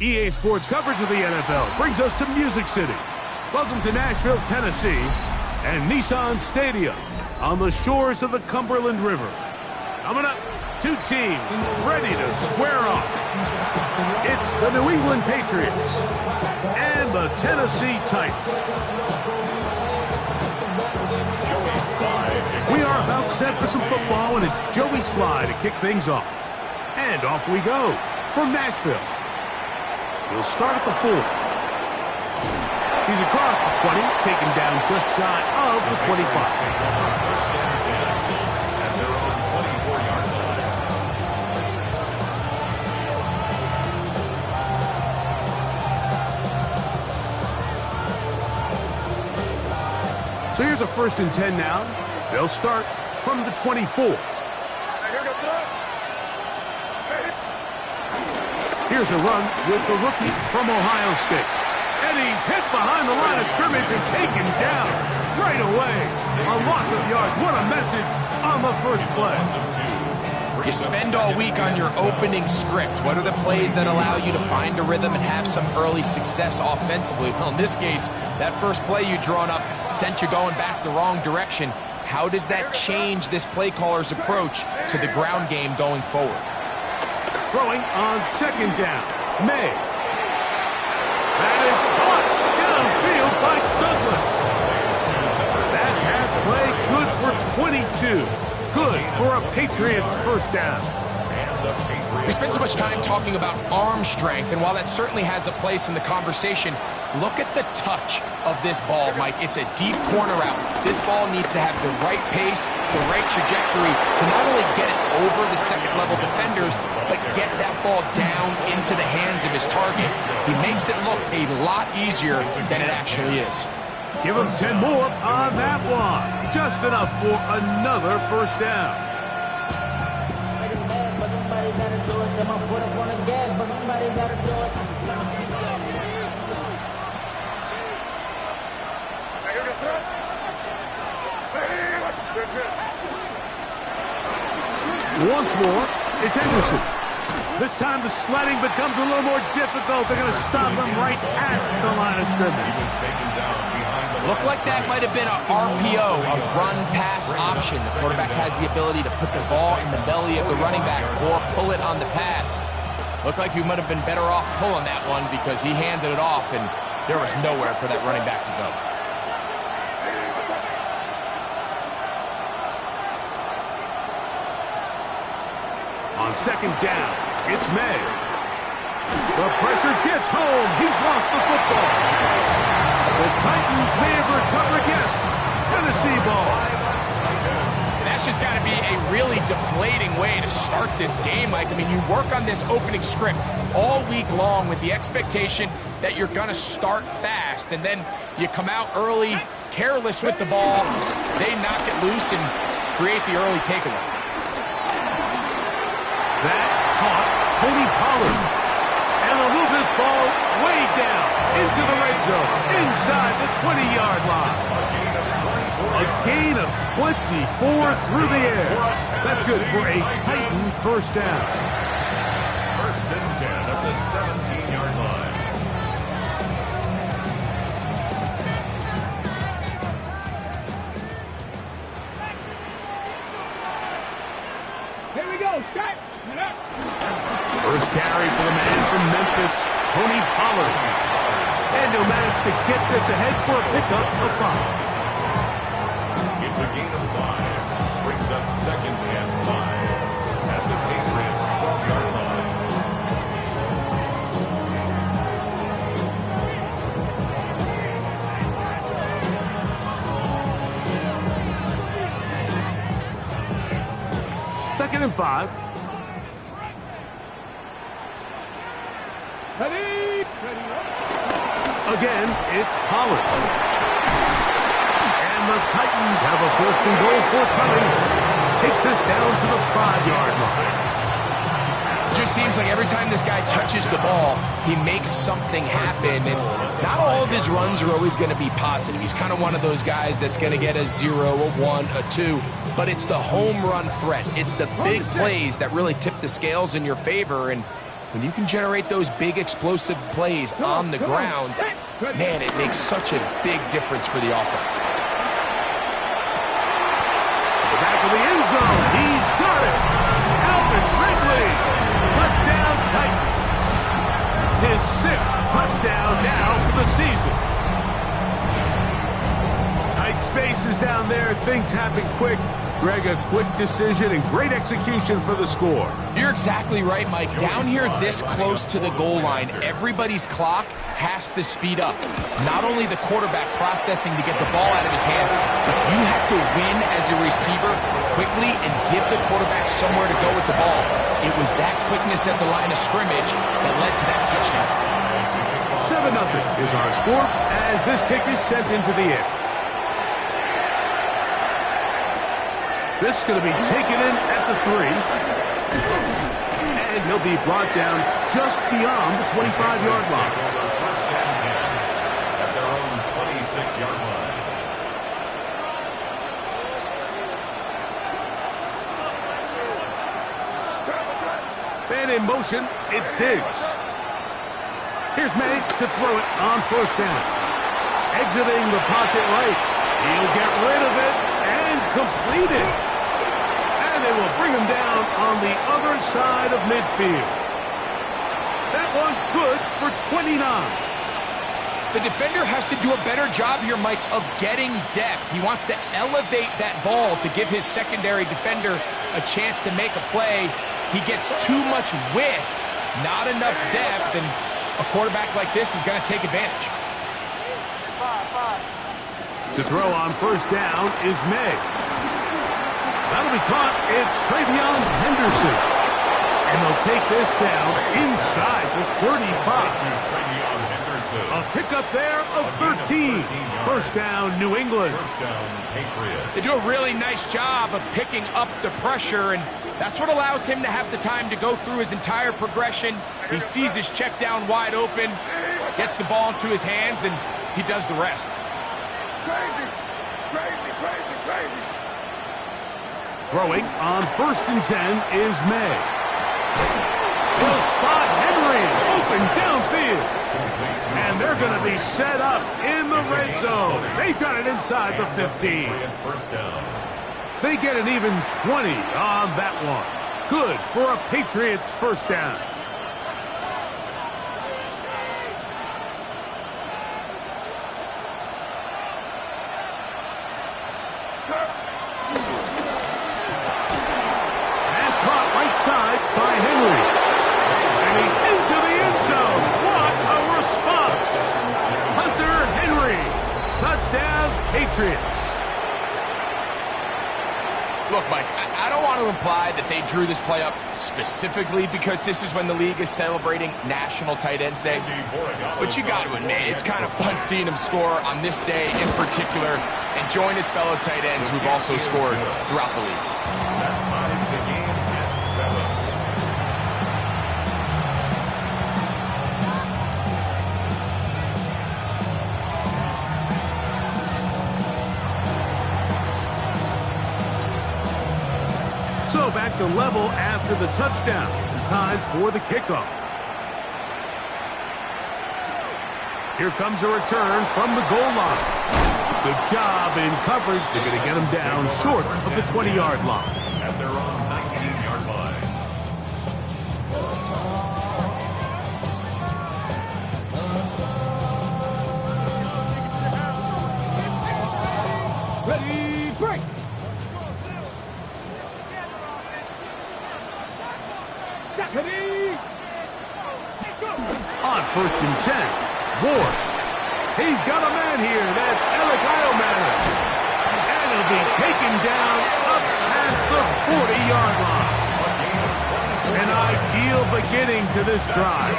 EA Sports coverage of the NFL brings us to Music City. Welcome to Nashville, Tennessee, and Nissan Stadium on the shores of the Cumberland River. Coming up, two teams ready to square off. It's the New England Patriots and the Tennessee Titans. We are about set for some football, and it's Joey Sly to kick things off. And off we go from Nashville. He'll start at the 4. He's across the 20, taken down just shy of the 25. So here's a 1st and 10 now. They'll start from the 24. Here's a run with the rookie from Ohio State. And he's hit behind the line of scrimmage and taken down right away. A loss of yards. What a message on the first play. You spend all week on your opening script. What are the plays that allow you to find a rhythm and have some early success offensively? Well, in this case, that first play you drawn up sent you going back the wrong direction. How does that change this play caller's approach to the ground game going forward? Throwing on 2nd down. May. That is caught downfield by Douglas. That pass play good for 22. Good for a Patriots 1st down. We spent so much time talking about arm strength, and while that certainly has a place in the conversation, look at the touch of this ball, Mike. It's a deep corner out. This ball needs to have the right pace, the right trajectory to not only get it over the second-level defenders, but get that ball down into the hands of his target. He makes it look a lot easier than it actually is. Give him 10 more on that one. Just enough for another 1st down. Once more, it's Henderson. This time the sledding becomes a little more difficult. They're going to stop him right at the line of scrimmage. Looked like that might have been an RPO, a run-pass option. The quarterback has the ability to put the ball in the belly of the running back or pull it on the pass. Looked like he might have been better off pulling that one because he handed it off, and there was nowhere for that running back to go. On 2nd down, it's May. The pressure gets home. He's lost the football. The Titans may have recovered. Yes, Tennessee ball. That's just got to be a really deflating way to start this game, Mike. I mean, you work on this opening script all week long with the expectation that you're going to start fast, and then you come out early, careless with the ball. They knock it loose and create the early takeaway. That caught Tony Pollard. And they'll move this ball way down into the red zone, inside the 20-yard line. A gain of 24 through the air. That's good for a Titan 1st down. 1st and 10 at the 17-yard line. Here we go, start. First carry for the man from Memphis, Tony Pollard. And he'll manage to get this ahead for a pickup of 5. It's a gain of 5. Brings up 2nd and 5 at the Patriots 12-yard line. Second and 5. Again, it's Pollard. And the Titans have a 1st and goal forthcoming. Takes this down to the 5-yard line. It just seems like every time this guy touches the ball, he makes something happen. And not all of his runs are always going to be positive. He's kind of one of those guys that's going to get a 0, a 1, a 2. But it's the home run threat. It's the big plays that really tip the scales in your favor. And When you can generate those big explosive plays on the ground, man, it makes such a big difference for the offense. The back of the end zone. He's got it. Alvin Ridley. Touchdown Titans. His 6th touchdown now for the season. Tight spaces down there. Things happen quick. Greg, a quick decision and great execution for the score. You're exactly right, Mike. Down here this close to the goal line, everybody's clock has to speed up. Not only the quarterback processing to get the ball out of his hand, but you have to win as a receiver quickly and give the quarterback somewhere to go with the ball. It was that quickness at the line of scrimmage that led to that touchdown. 7-0 is our score as this kick is sent into the air. This is going to be taken in at the 3. And he'll be brought down just beyond the 25-yard line. First and 10 at their own 26-yard line. And in motion, it's Diggs. Here's May to throw it on first down. Exiting the pocket right. He'll get rid of it and complete it. They will bring him down on the other side of midfield. That one good for 29. The defender has to do a better job here, Mike, of getting depth. He wants to elevate that ball to give his secondary defender a chance to make a play. He gets too much width, not enough depth, and a quarterback like this is going to take advantage. To throw on first down is May. That'll be caught. It's Travion Henderson. And they'll take this down inside the 35. A pickup there of 13. First down, New England. First down, Patriots. They do a really nice job of picking up the pressure, and that's what allows him to have the time to go through his entire progression. He sees his check down wide open, gets the ball into his hands, and he does the rest. Crazy, crazy, crazy, crazy. Throwing on first and 10 is May. They'll spot Henry open downfield. And they're going to be set up in the red zone. They've got it inside the 15. First down. They get an even 20 on that one. Good for a Patriots first down. Side by Henry. And he's into the end zone. What a response. Hunter Henry. Touchdown, Patriots. Look, Mike, I don't want to imply that they drew this play up specifically because this is when the league is celebrating National Tight Ends Day. But you got to admit, it's kind of fun seeing him score on this day in particular and join his fellow tight ends who've also scored throughout the league. That ties the game. So back to level after the touchdown. Time for the kickoff. Here comes a return from the goal line. Good job in coverage. They're going to get him down short of the 20-yard line. At their own 19-yard line. Ready, break. Ready. On first and 10, Ward. He's got a man here. That's Alec Iomatter. And he'll be taken down up past the 40-yard line. An ideal beginning to this drive.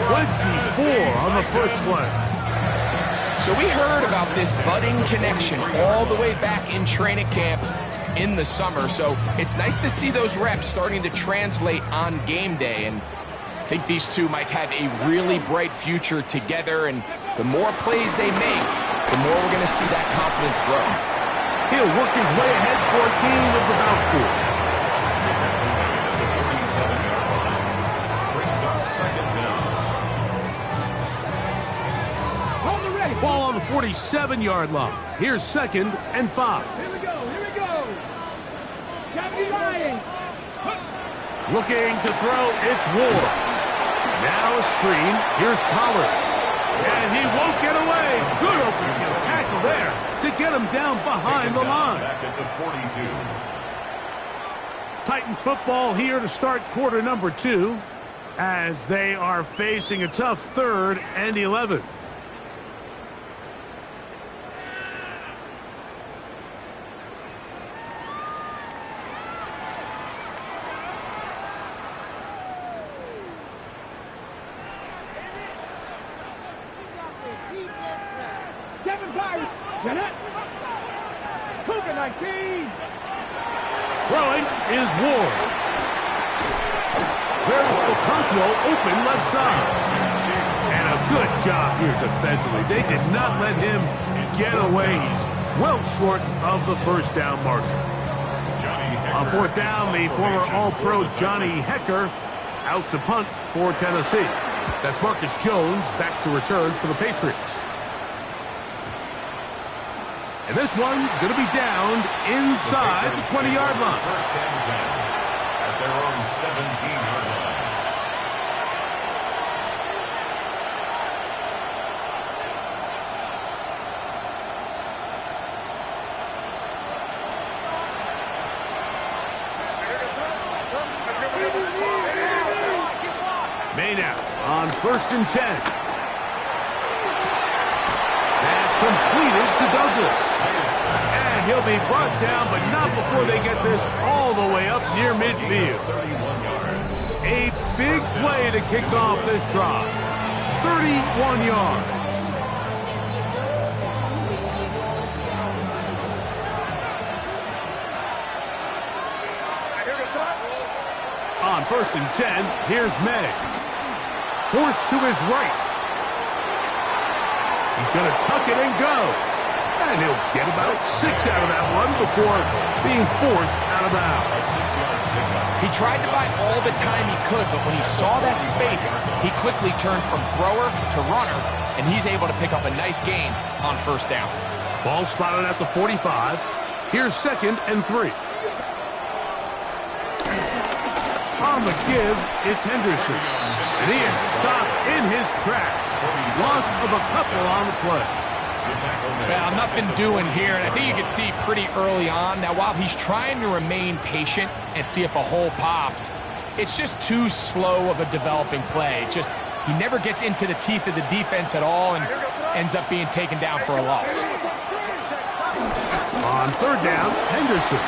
24 on the first play. So we heard about this budding connection all the way back in training camp in the summer. So it's nice to see those reps starting to translate on game day. And I think these two might have a really bright future together. And the more plays they make, the more we're going to see that confidence grow. He'll work his way ahead for a gain of about 4. It's at the 37-yard line. Brings up second Ball on the 47-yard line. Here's 2nd and 5. Here we go. Captain Ryan. Looking to throw, it's Ward. Now a screen. Here's Pollard. And he won't get away. Good open field tackle there to get him down behind the line. Back at the 42. Titans football here to start quarter number 2 as they are facing a tough 3rd and 11. Kevin Byron. Get it. Cougar 19. Throwing is Ward. There's Okonkwo open left side. And a good job here defensively. They did not let him get away. He's well short of the first down marker. On 4th down, the former All-Pro Johnny Hekker out to punt for Tennessee. That's Marcus Jones back to return for the Patriots. And this one's going to be downed inside the 20-yard line. First and 10 at their own 17-yard line. Maynard on 1st and 10. Pass completed to Douglas. And he'll be brought down, but not before they get this all the way up near midfield. 31 yards. A big play to kick off this drive. 31 yards. On 1st and 10, here's May. Forced to his right. He's going to tuck it and go. And he'll get about 6 out of that one before being forced out of bounds. A 6-yard pickup. He tried to buy all the time he could, but when he saw that space, he quickly turned from thrower to runner, and he's able to pick up a nice gain on 1st down. Ball spotted at the 45. Here's 2nd and 3. On the give, it's Henderson. And he is stopped in his tracks. Loss of a couple on the play. Well, nothing doing here, and I think you can see pretty early on. Now, while he's trying to remain patient and see if a hole pops, it's just too slow of a developing play. He never gets into the teeth of the defense at all and ends up being taken down for a loss. On 3rd down, Henderson.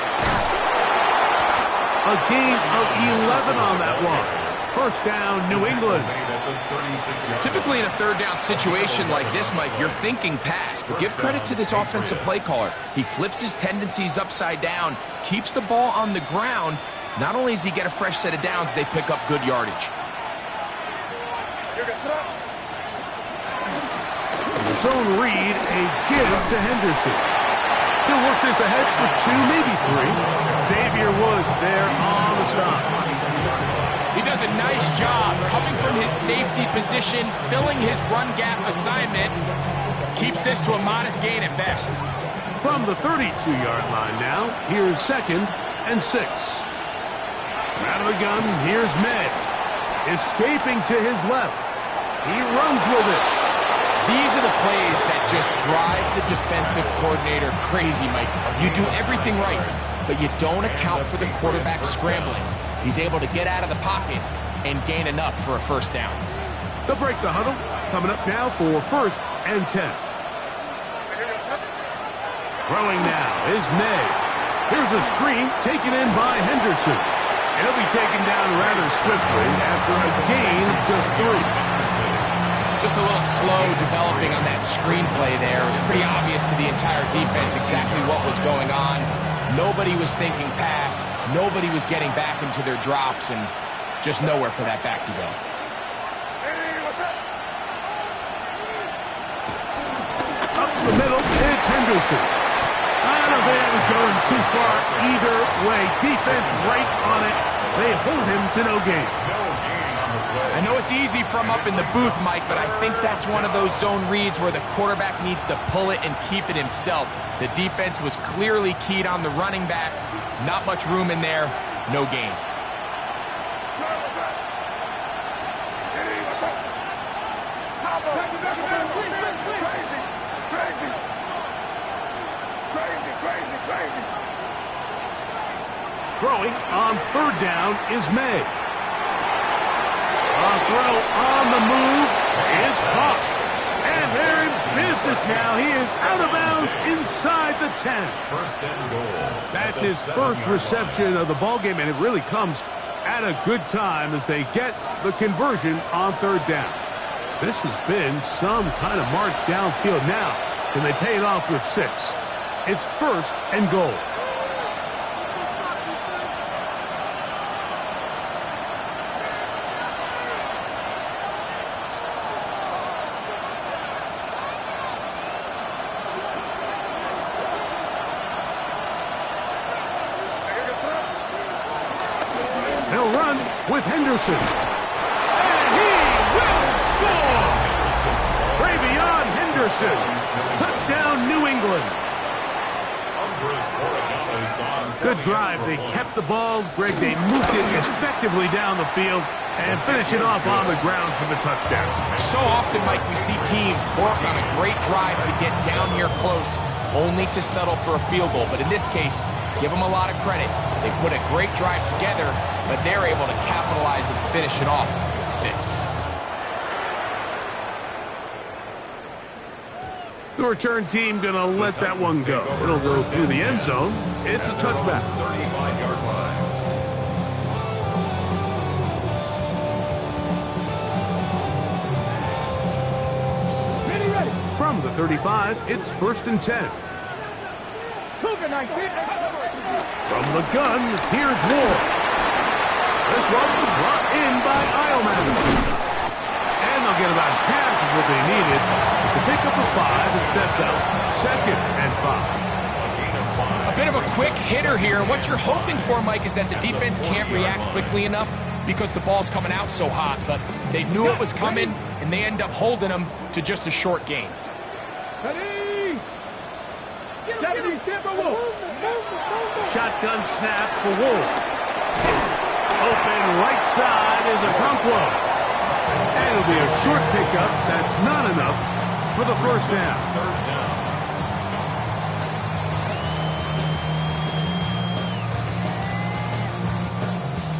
A gain of 11 on that one. 1st down, New England. Typically in a 3rd down situation like this, Mike, you're thinking pass, but give credit to this offensive play caller. He flips his tendencies upside down, keeps the ball on the ground. Not only does he get a fresh set of downs, they pick up good yardage. Zone read, a give to Henderson. He'll work this ahead for 2, maybe 3. Xavier Woods there on the stop. He does a nice job coming from his safety position, filling his run gap assignment. Keeps this to a modest gain at best. From the 32-yard line now, here's 2nd and 6. Out of the gun, here's May. Escaping to his left. He runs with it. These are the plays that just drive the defensive coordinator crazy, Mike. You do everything right, but you don't account for the quarterback scrambling. He's able to get out of the pocket and gain enough for a 1st down. They'll break the huddle. Coming up now for 1st and 10. Throwing now is May. Here's a screen taken in by Henderson. And he'll be taken down rather swiftly after a gain of just 3. Just a little slow developing on that screenplay there. It was pretty obvious to the entire defense exactly what was going on. Nobody was thinking pass. Nobody was getting back into their drops, and just nowhere for that back to go. Up the middle, it's Henderson. I don't think that was going too far either way. Defense right on it. They hold him to no gain. No gain on the play. I know it's easy from up in the booth, Mike, but I think that's one of those zone reads where the quarterback needs to pull it and keep it himself. The defense was clearly keyed on the running back. Not much room in there. No gain. Throwing on third down is May. A throw on the move is caught. And they're in business now. He is out of bounds inside the 10. First and goal. That's his first reception of the ballgame, and it really comes at a good time as they get the conversion on third down. This has been some kind of march downfield now. Can they pay it off with 6? It's first and goal. He'll run with Henderson. And he will score! Travion Henderson. Touchdown, New England. Good drive. They kept the ball. Greg, they moved it effectively down the field and finish it off on the ground for the touchdown. So often, Mike, we see teams work on a great drive to get down here close, only to settle for a field goal. But in this case, give them a lot of credit. They put a great drive together, but they're able to capitalize and finish it off with 6. The return team going to let that one go. It'll go through the end zone. It's a touchback. 35-yard line. From the 35, it's first and 10. Cougar 19. From the gun, here's Ward. This one brought in by Eilman. And they'll get about half of what they needed. It's a pickup of 5 and sets out second and 5. A bit of a quick hitter here. What you're hoping for, Mike, is that the defense can't react quickly enough because the ball's coming out so hot. But they knew it was coming, and they end up holding them to just a short gain. Ready? 70 Timberwolves. Shotgun snap for Wolf. Open right side is Okonkwo. And it'll be a short pickup. That's not enough for the first down. Third down.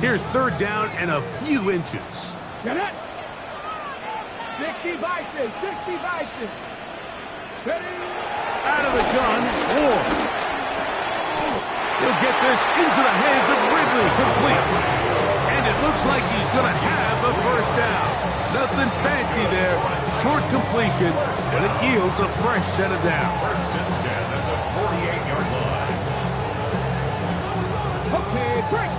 Here's third down and a few inches. Get it? 60 Bison. 60 Bison. Ready? Out of the gun, Ward. He'll get this into the hands of Ridley, complete. And it looks like he's going to have a first down. Nothing fancy there. Short completion, but it yields a fresh set of downs. First and 10 at the 48-yard line. Okay, break.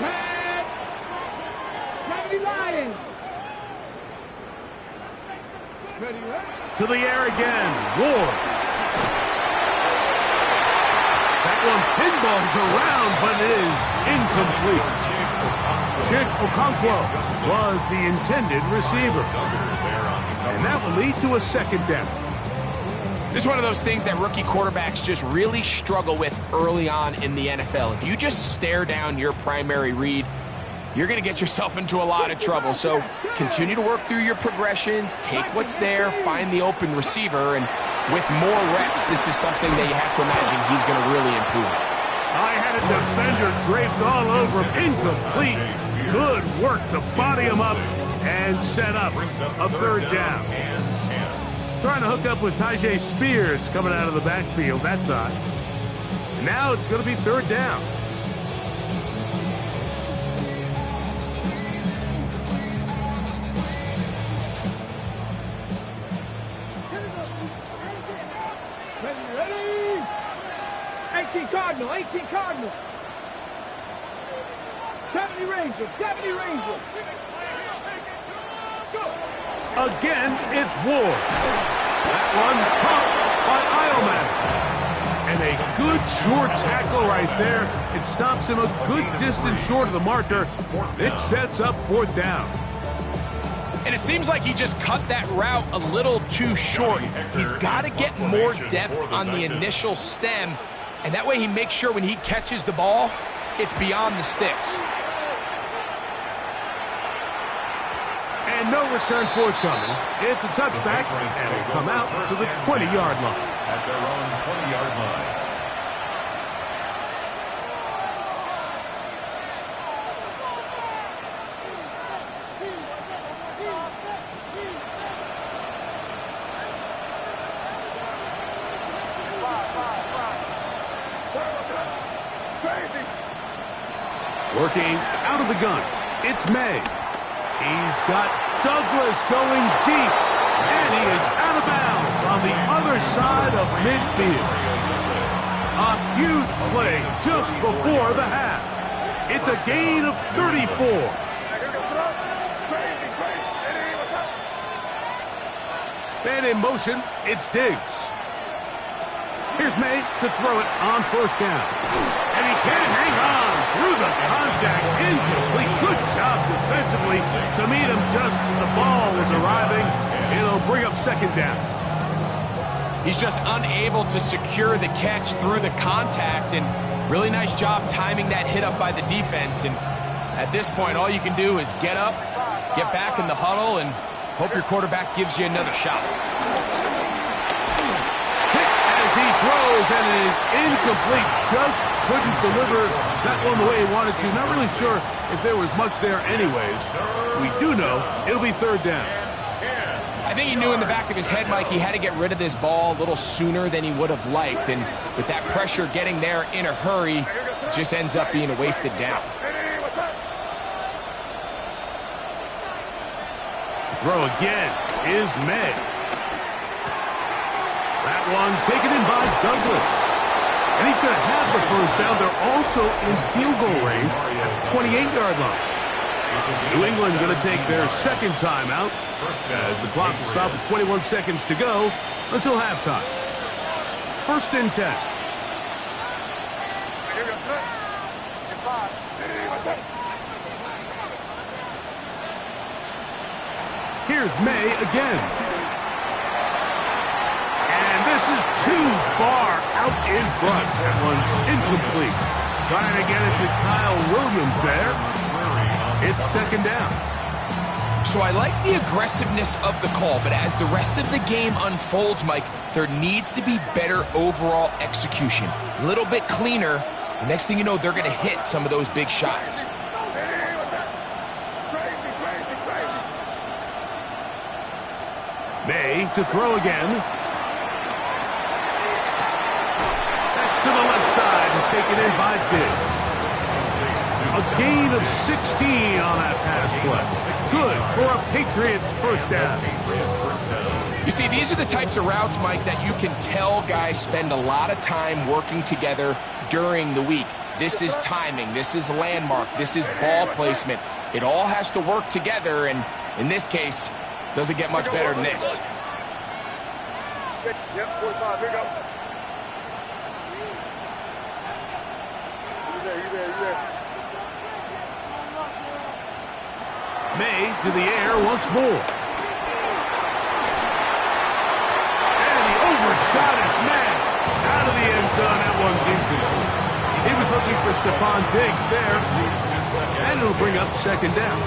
Pass. 70 Lions. Ready, ready? To the air again, Ward. That one pinballs around, but it is incomplete. Chick Okonkwo was the intended receiver. And that will lead to a second down. This is one of those things that rookie quarterbacks just really struggle with early on in the NFL. If you just stare down your primary read, you're going to get yourself into a lot of trouble. So continue to work through your progressions, take what's there, find the open receiver, and with more reps, this is something that you have to imagine he's going to really improve. I had a defender draped all over him. Incomplete. Good work to body him up and set up a third down. Trying to hook up with Tyjae Spears coming out of the backfield that time. And now it's going to be third down. Ready? 18 Cardinal. 18 Cardinal. 70 Rangers. 70 Rangers. Again, it's Ward. That one caught by Eilman. And they A good short tackle right there. It stops him a good distance short of the marker. It sets up 4th down. And it seems like he just cut that route a little too short. He's got to get more depth on the initial stem, and that way he makes sure when he catches the ball, it's beyond the sticks. And no return forthcoming. It's a touchback, and will come out to the 20-yard line. At their own 20-yard line. Working out of the gun, it's May. He's got Douglas going deep, and he is out of bounds on the other side of midfield. A huge play just before the half. It's a gain of 34. And in motion, it's Diggs. Here's May to throw it on 1st down. And he can't hang on through the contact. Incomplete. Good job defensively to meet him just as the ball was arriving. It'll bring up 2nd down. He's just unable to secure the catch through the contact, and really nice job timing that hit up by the defense. And at this point, all you can do is get up, get back in the huddle, and hope your quarterback gives you another shot. He throws, and it is incomplete. Just couldn't deliver that one the way he wanted to. Not really sure if there was much there anyways. We do know it'll be 3rd down. I think he knew in the back of his head, Mike, he had to get rid of this ball a little sooner than he would have liked. And with that pressure getting there in a hurry, it just ends up being a wasted down. Throw again is May. That one taken in by Douglas. And he's going to have the 1st down. They're also in field goal range at the 28-yard line. New England going to take their 2nd timeout as the clock will stop with 21 seconds to go until halftime. 1st and 10. Here's May again. This is too far out in front. That one's incomplete. Trying to get it to Kyle Williams there. It's 2nd down. So I like the aggressiveness of the call, but as the rest of the game unfolds, Mike, there needs to be better overall execution. A little bit cleaner. The next thing you know, they're going to hit some of those big shots. May to throw again. To the left side and taken in by Diggs. A gain of 16 on that pass play. Good for a Patriots 1st down. You see, these are the types of routes, Mike, that you can tell guys spend a lot of time working together during the week. This is timing. This is landmark. This is ball placement. It all has to work together, and in this case, doesn't get much better than this. Yep, 45, here we go. May to the air once more. And he overshot his man. Out of the end zone, that one's incomplete. He was looking for Stephon Diggs there. And it'll bring up 2nd down.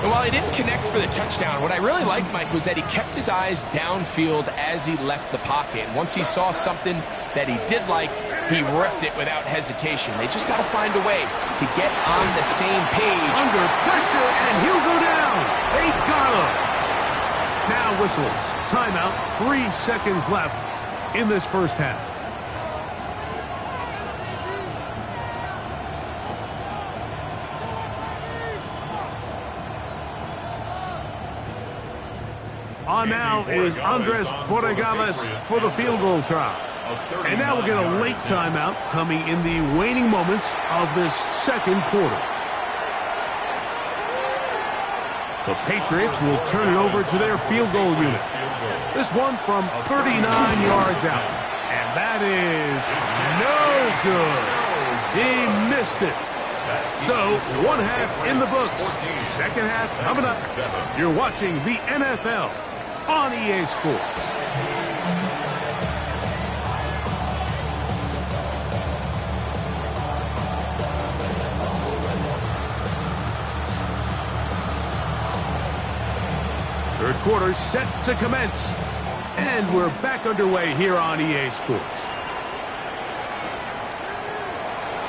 And while he didn't connect for the touchdown, what I really liked, Mike, was that he kept his eyes downfield as he left the pocket. And once he saw something that he did like, he ripped it without hesitation. They just got to find a way to get on the same page. Under pressure, and he'll go down. They got him. Now whistles. Timeout. 3 seconds left in this 1st half. On now is Andres Borregales for the field goal try. And now we'll get a late timeout coming in the waning moments of this 2nd quarter. The Patriots will turn it over to their field goal unit. This one from 39 yards out. And that is no good. He missed it. So, one half in the books. Second half coming up. You're watching the NFL on EA Sports. Third quarter set to commence. And we're back underway here on EA Sports.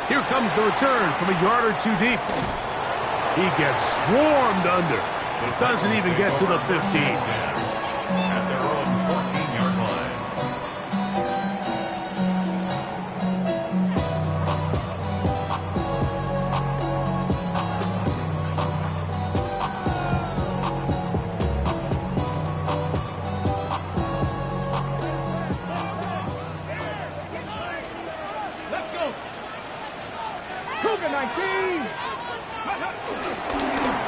Here comes the return from a yard or two deep. He gets swarmed under. It doesn't even get to the 15. At their own 14-yard line. Let's go. Cougar 19.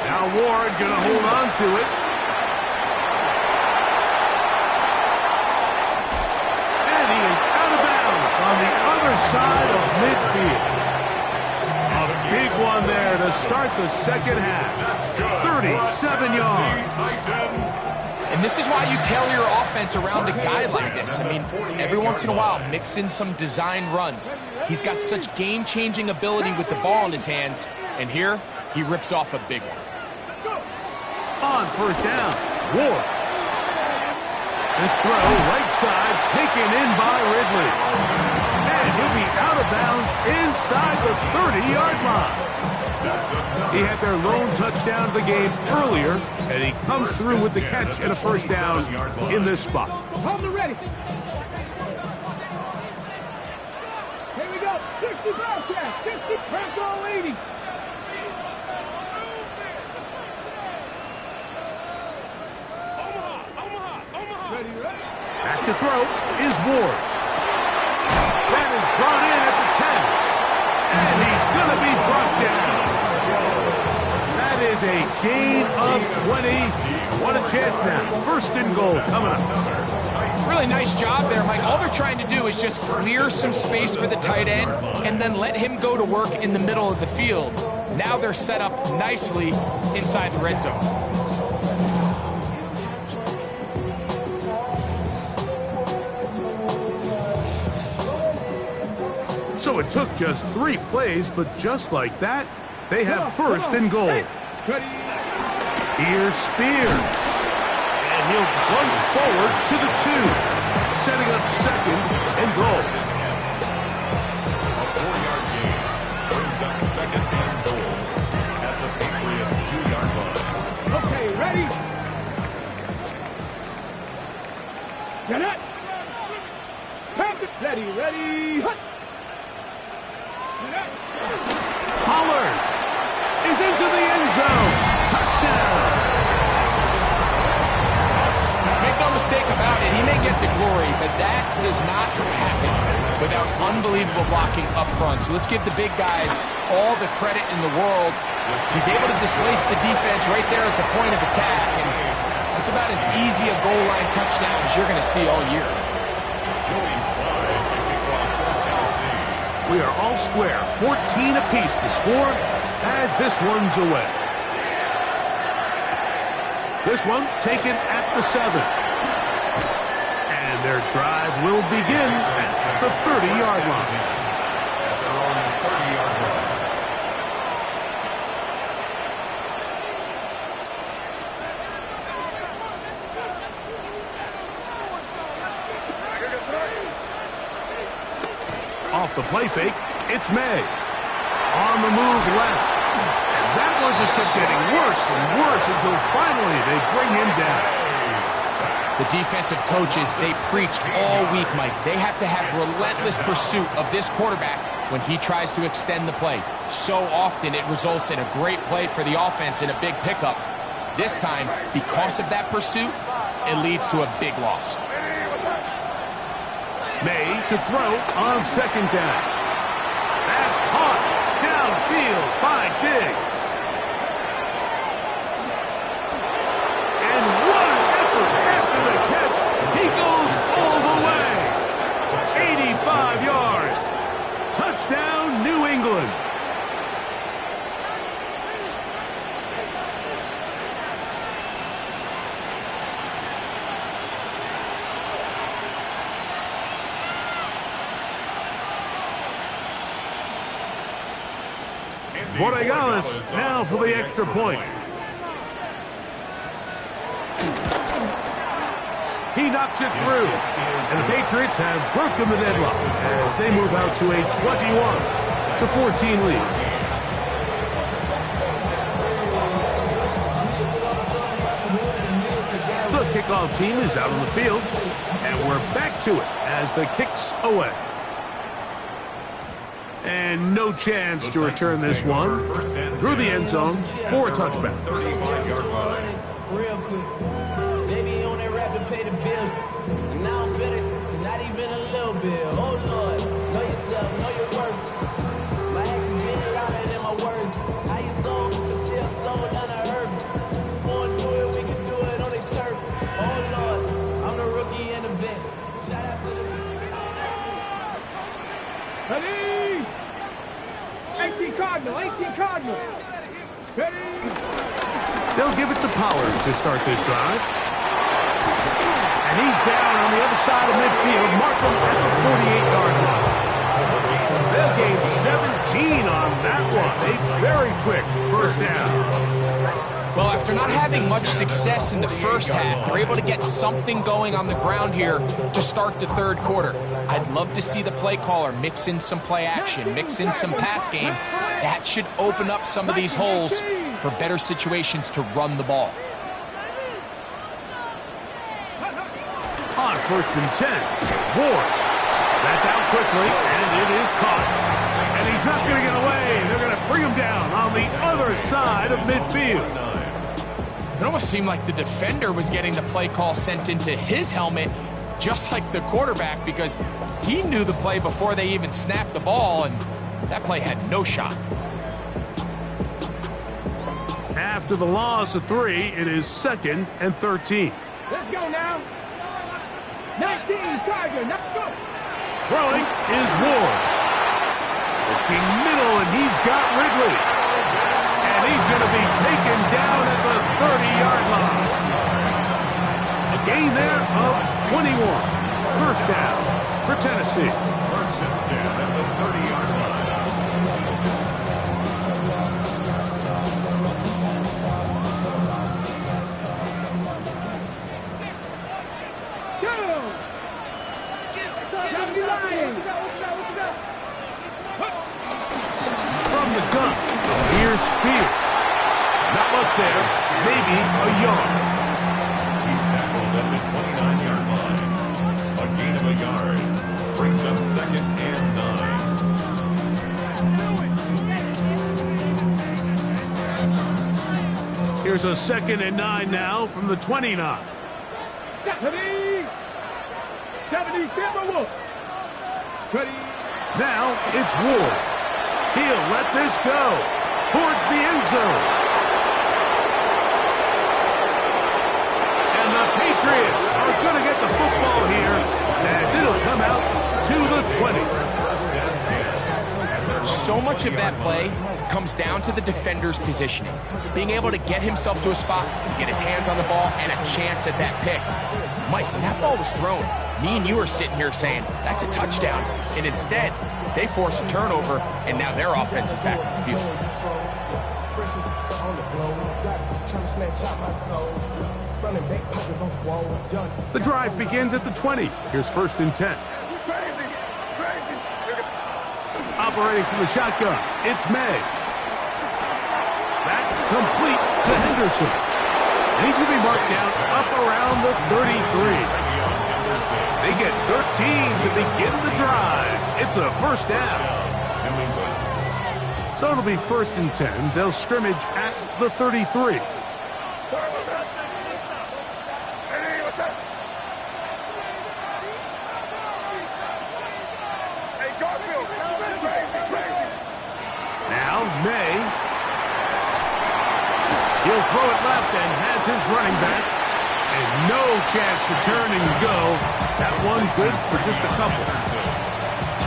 Now Ward going to hold on to it. And he is out of bounds on the other side of midfield. A big one there to start the second half. 37 yards. And this is why you tailor your offense around a guy like this. I mean, every once in a while, mix in some design runs. He's got such game-changing ability with the ball in his hands. And here, he rips off a big one. On first down, Ward. This throw, right side, taken in by Ridley. And he'll be out of bounds inside the 30-yard line. He had their lone touchdown of the game earlier, and he comes through with the catch and a first down in this spot. Hold them ready. Here we go. 60 broadcast. 60 press all 80. Back to throw is Ward. That is brought in at the 10. And he's going to be brought down. That is a gain of 20. What a chance now. First and goal coming up. Really nice job there, Mike. All they're trying to do is just clear some space for the tight end and then let him go to work in the middle of the field. Now they're set up nicely inside the red zone. So it took just 3 plays, but just like that, they have first and goal. Here's Spears. And he'll plunge forward to the 2, setting up second and goal. A 4-yard gain brings up second and goal at the Patriots' 2-yard line. Okay, ready? Get it. Pass it. Ready. Hut. Pollard is into the end zone. Touchdown. Make no mistake about it, he may get the glory, but that does not happen without unbelievable blocking up front. So let's give the big guys all the credit in the world. He's able to displace the defense right there at the point of attack, and that's about as easy a goal line touchdown as you're going to see all year. Joey Slye taking off for Tennessee. We are all square, 14 apiece the score as this one's away. This one taken at the 7. And their drive will begin at the 30-yard line. At their own 30-yard line. Off the play fake, it's May. On the move left. And that one just kept getting worse and worse until finally they bring him down. The defensive coaches, they preached all week, Mike. They have to have relentless pursuit of this quarterback when he tries to extend the play. So often it results in a great play for the offense and a big pickup. This time, because of that pursuit, it leads to a big loss. May to throw on second down. That's caught downfield by Diggs. And what an effort after the catch. He goes all the way. Borregales now for the extra point. He knocks it through. And the Patriots have broken the deadlock as they move out to a 21-14 lead. The kickoff team is out on the field, and we're back to it as the kick's away. And no chance to return this one through the end zone for a touchback. 35-yard line. Real quick. Baby on that rap to pay the bills. And now I'm feeling not even a little bit. Oh Lord, know yourself, know your worth. My actions get louder than my words. How you sold, but still sold unearned. Wanna do it, we can do it on the turf. Oh Lord, I'm the rookie in the vet. Shout out to the Ready? 18 Cardinal, 18 Cardinal. Ready? They'll give it to Pollard to start this drive. And he's down on the other side of midfield. Mark him at the 48-yard line. They'll gain 17 on that one. A very quick first down. Well, after not having much success in the first half, they're able to get something going on the ground here to start the third quarter. I'd love to see the play caller mix in some play action, mix in some pass game. That should open up some of these holes for better situations to run the ball. On 1st and 10, Ward. That's out quickly, and it is caught. And he's not going to get away. They're going to bring him down on the other side of midfield. It almost seemed like the defender was getting the play call sent into his helmet, just like the quarterback, because he knew the play before they even snapped the ball, and that play had no shot. After the loss of 3, it is 2nd and 13. Let's go now. 19 Tiger, let's go. Throwing is Ward. Looking middle, and he's got Ridley. And he's going to be taken down at the 30-yard line. A gain there of 21. First down for Tennessee. 1st and 10 at the 30-yard line. From the gun, here's Spears. Not much there, maybe a yard. He's tackled at the 29-yard line. A gain of a yard brings up 2nd and 9. Here's a 2nd and 9 now from the 29. 70 Timberwolf. Ready? Now it's Ward. He'll let this go towards the end zone. And the Patriots are going to get the football here as it'll come out to the 20. So much of that play comes down to the defender's positioning, being able to get himself to a spot, get his hands on the ball, and a chance at that pick. Mike, when that ball was thrown, me and you are sitting here saying, that's a touchdown. And instead, they force a turnover, and now their offense is back on the field. The drive begins at the 20. Here's 1st and 10. Operating from the shotgun, it's May. Back complete to Henderson. And he's going to be marked down up around the 33. They get 13 to begin the drive. It's a first down. So it'll be 1st and 10. They'll scrimmage at the 33. Now May. He'll throw it left and has his running back. And no chance to turn and go. That one good for just a couple.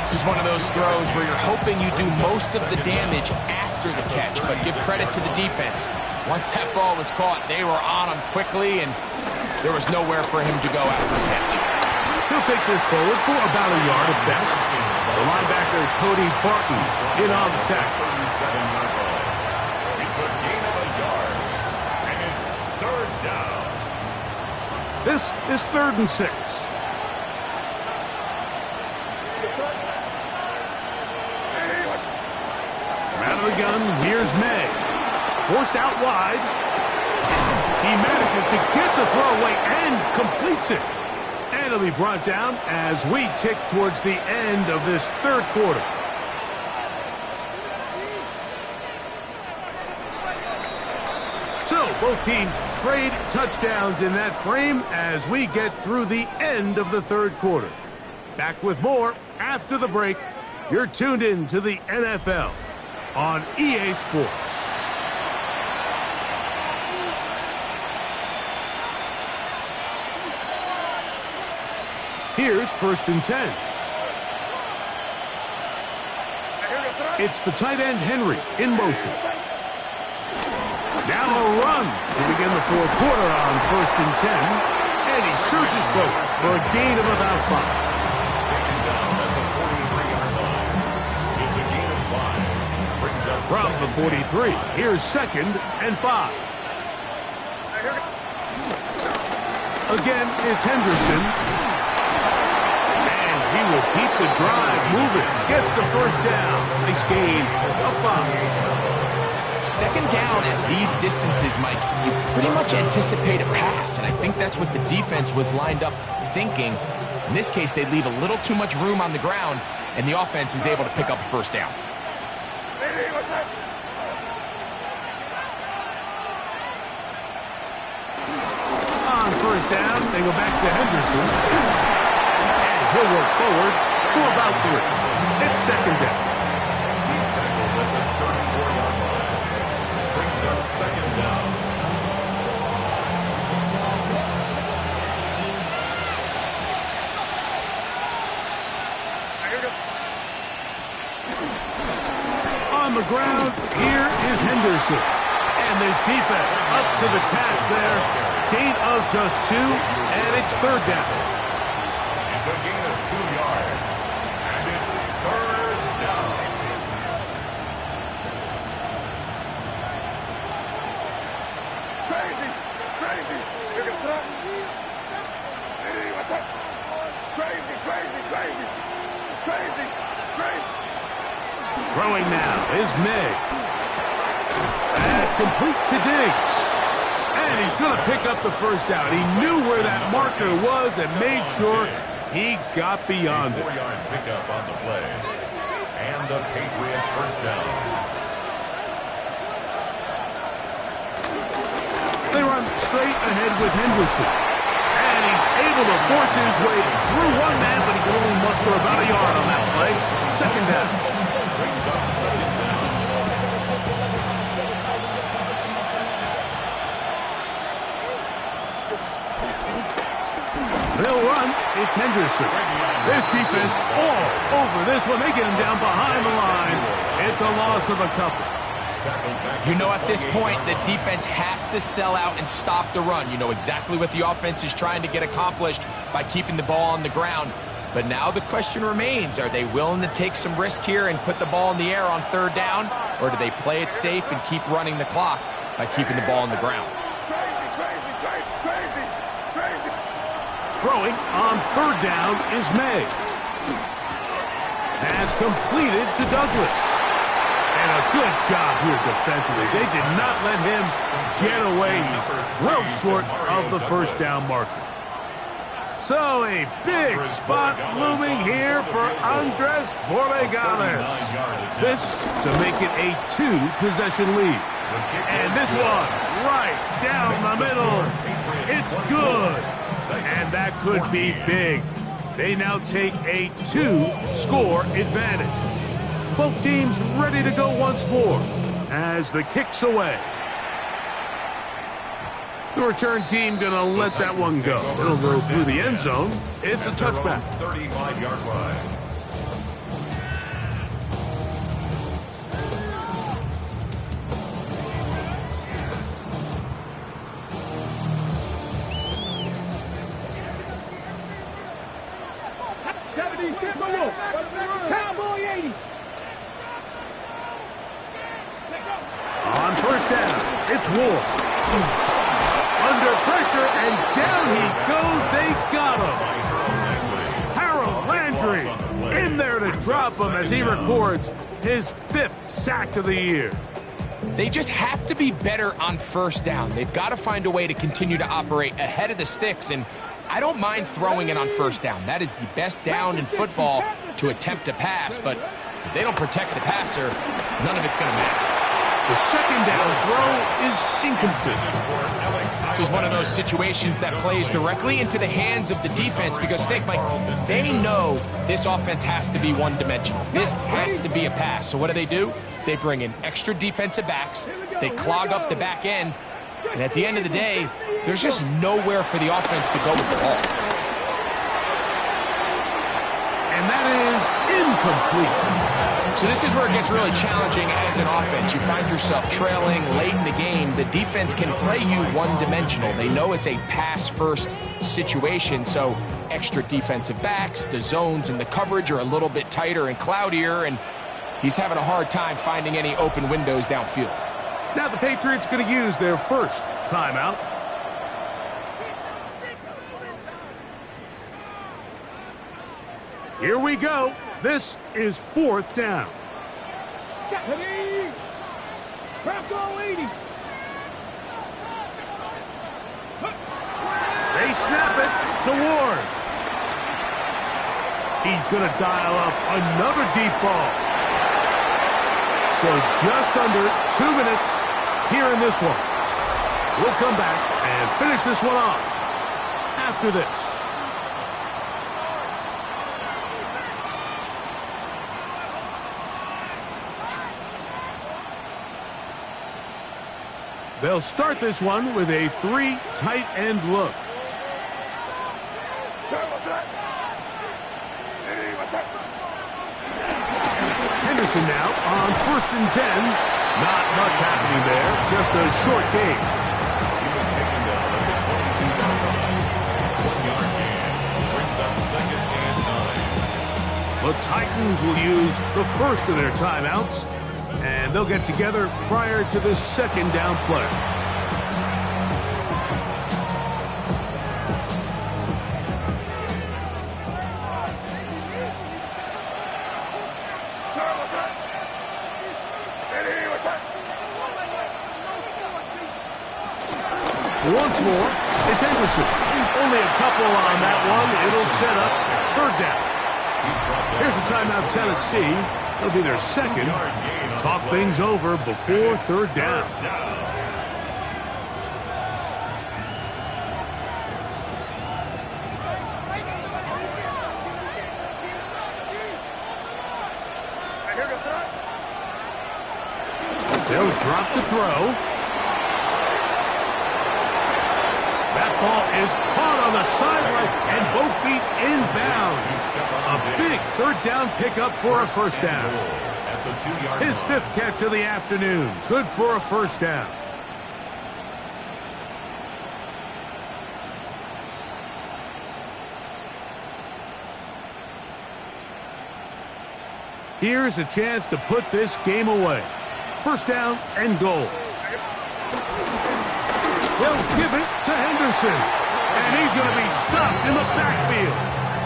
This is one of those throws where you're hoping you do most of the damage after the catch, but give credit to the defense. Once that ball was caught, they were on him quickly, and there was nowhere for him to go after the catch. He'll take this forward for about a yard at best. The linebacker, Cody Barton, in on the tackle. 37-yard line. This is 3rd and 6. Out of the gun, here's May. Forced out wide. He manages to get the throw away and completes it. And it'll be brought down as we tick towards the end of this 3rd quarter. So, both teams trade touchdowns in that frame as we get through the end of the 3rd quarter. Back with more after the break. You're tuned in to the NFL on EA Sports. Here's 1st and 10. It's the tight end Henry in motion. Now a run to begin the 4th quarter on 1st and 10. And he surges forward for a gain of about 5. Taken down at the 43-yard line. It's a gain of 5. Brings up From the 43, here's 2nd and 5. Again, it's Henderson. And he will keep the drive moving. Gets the 1st down. Nice gain of 5. 2nd down at these distances, Mike, you pretty much anticipate a pass, and I think that's what the defense was lined up thinking. In this case, they leave a little too much room on the ground, and the offense is able to pick up a 1st down. On 1st down, they go back to Henderson. And he'll work forward for about 3. It's 2nd down. He's tackled at the 34-yard line. Brings up 2nd down. On the ground, here is Henderson. And this defense up to the task there. Gain of just 2, and it's 3rd down. It's a gain of 2 yards. And it's 3rd down. Crazy! Crazy! You're going to stop? Crazy! Crazy! Crazy! Crazy! Crazy! Throwing now is May. That's complete to Diggs. And he's going to pick up the 1st down. He knew where that marker was and made sure he got beyond it. 4-yard pickup on the play. And the Patriot 1st down. They run straight ahead with Henderson. And he's able to force his way through one man, but he can only muster about a yard on that play. 2nd down. Brings up 2nd down. They'll run. It's Henderson. This defense all over this one. They get him down behind the line. It's a loss of a couple. You know, at this point, the defense has to sell out and stop the run. You know exactly what the offense is trying to get accomplished by keeping the ball on the ground. But now the question remains, are they willing to take some risk here and put the ball in the air on 3rd down? Or do they play it safe and keep running the clock by keeping the ball on the ground? Crazy! Crazy! Crazy! Crazy! Crazy! Throwing on 3rd down is May. Pass completed to Douglas. And a good job here defensively. They did not let him get away. He's well short of the 1st down marker. So a big spot looming here for Andres Borregales. This to make it a 2-possession lead. And this one right down the middle. It's good. And that could be big. They now take a 2-score advantage. Both teams ready to go once more as the kick's away. The return team going to let that one go. It'll go through the end zone. It's a touchback. 35-yard line. Cowboy 80. On 1st down, it's Wolf. Under pressure, and down he goes. They got him. Harold Landry in there to drop him as he records his 5th sack of the year. They just have to be better on first down. They've got to find a way to continue to operate ahead of the sticks, and I don't mind throwing it on first down. That is the best down in football to attempt to pass, but if they don't protect the passer, none of it's going to matter. The second down throw is incomplete. This is one of those situations that plays directly into the hands of the defense because think, Mike, they know this offense has to be one-dimensional. This has to be a pass. So what do? They bring in extra defensive backs. They clog up the back end. And at the end of the day, there's just nowhere for the offense to go with the ball. And that is incomplete. So this is where it gets really challenging as an offense. You find yourself trailing late in the game. The defense can play you one-dimensional. They know it's a pass-first situation, so extra defensive backs, the zones and the coverage are a little bit tighter and cloudier, and he's having a hard time finding any open windows downfield. Now the Patriots going to use their first timeout. Here we go. This is 4th down. Ready? Bronco 80. They snap it to Ward. He's going to dial up another deep ball. So just under 2 minutes here in this one. We'll come back and finish this one off after this. They'll start this one with a 3 tight end look. Henderson now on 1st and 10. Not much happening there, just a short gain. He was taken down at the 22-yard line. 1-yard gain brings up 2nd and 9. The Titans will use the first of their timeouts, and they'll get together prior to the 2nd down play. Once more, it's Henderson. Only a couple on that one. It'll set up 3rd down. Here's a timeout, Tennessee. It'll be their 2nd. Talk things over before 3rd down. They'll drop to throw. That ball is caught on the sidelines and both feet inbounds. A big 3rd down pickup for a 1st down. His 5th catch of the afternoon. Good for a 1st down. Here's a chance to put this game away. 1st down and goal. They'll give it to Henderson. And he's going to be stopped in the backfield.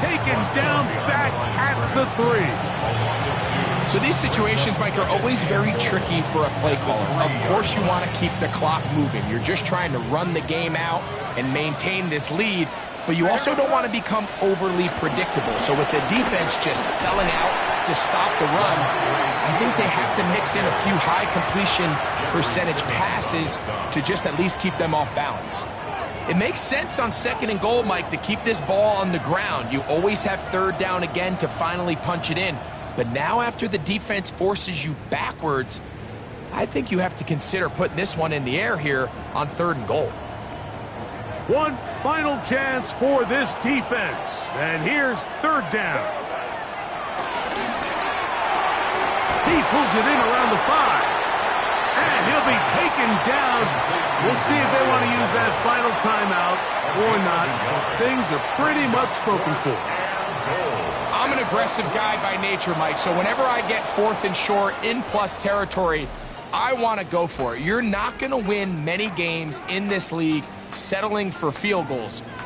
Taken down back at the 3. So these situations, Mike, are always very tricky for a play caller. Of course you want to keep the clock moving. You're just trying to run the game out and maintain this lead, but you also don't want to become overly predictable. So with the defense just selling out to stop the run, I think they have to mix in a few high completion percentage passes to just at least keep them off balance. It makes sense on 2nd and goal, Mike, to keep this ball on the ground. You always have 3rd down again to finally punch it in. But now after the defense forces you backwards, I think you have to consider putting this one in the air here on 3rd and goal. One final chance for this defense. And here's 3rd down. He pulls it in around the 5. And he'll be taken down. We'll see if they want to use that final timeout or not. Things are pretty much spoken for. I'm an aggressive guy by nature, Mike, so whenever I get 4th and short in plus territory, I want to go for it. You're not going to win many games in this league settling for field goals.